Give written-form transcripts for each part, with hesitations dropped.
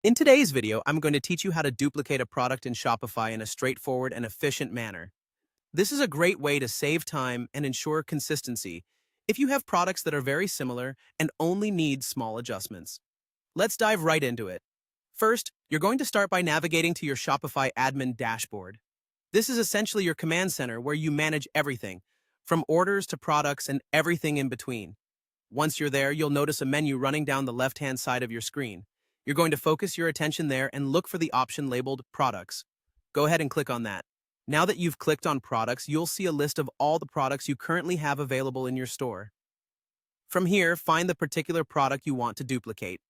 In today's video, I'm going to teach you how to duplicate a product in Shopify in a straightforward and efficient manner. This is a great way to save time and ensure consistency if you have products that are very similar and only need small adjustments. Let's dive right into it. First, you're going to start by navigating to your Shopify admin dashboard. This is essentially your command center where you manage everything, from orders to products and everything in between. Once you're there, you'll notice a menu running down the left-hand side of your screen. You're going to focus your attention there and look for the option labeled Products. Go ahead and click on that. Now that you've clicked on Products, you'll see a list of all the products you currently have available in your store. From here, find the particular product you want to duplicate.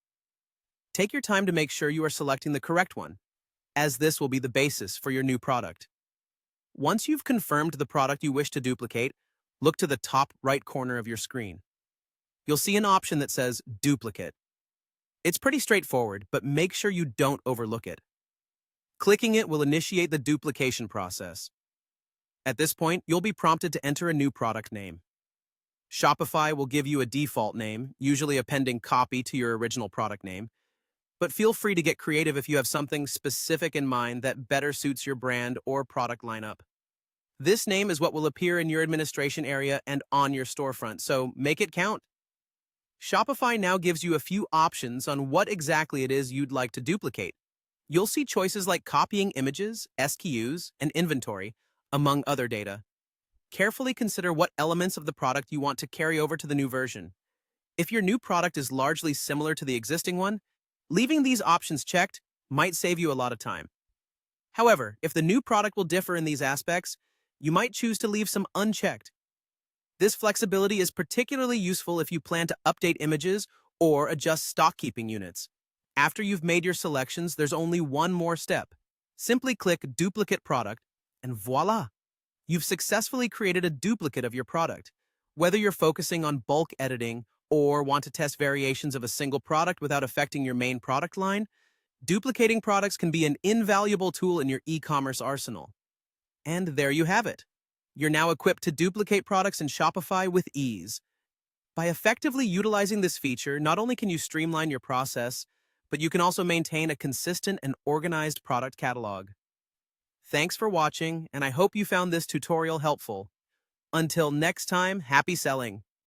Take your time to make sure you are selecting the correct one, as this will be the basis for your new product. Once you've confirmed the product you wish to duplicate, look to the top right corner of your screen. You'll see an option that says Duplicate. It's pretty straightforward, but make sure you don't overlook it. Clicking it will initiate the duplication process. At this point, you'll be prompted to enter a new product name. Shopify will give you a default name, usually a pending copy to your original product name, but feel free to get creative if you have something specific in mind that better suits your brand or product lineup. This name is what will appear in your administration area and on your storefront, so make it count. Shopify now gives you a few options on what exactly it is you'd like to duplicate. You'll see choices like copying images, SKUs, and inventory, among other data. Carefully consider what elements of the product you want to carry over to the new version. If your new product is largely similar to the existing one, leaving these options checked might save you a lot of time. However, if the new product will differ in these aspects, you might choose to leave some unchecked. This flexibility is particularly useful if you plan to update images or adjust stock keeping units. After you've made your selections, there's only one more step. Simply click Duplicate Product, and voila! You've successfully created a duplicate of your product. Whether you're focusing on bulk editing or want to test variations of a single product without affecting your main product line, duplicating products can be an invaluable tool in your e-commerce arsenal. And there you have it. You're now equipped to duplicate products in Shopify with ease. By effectively utilizing this feature, not only can you streamline your process, but you can also maintain a consistent and organized product catalog. Thanks for watching, and I hope you found this tutorial helpful. Until next time, happy selling!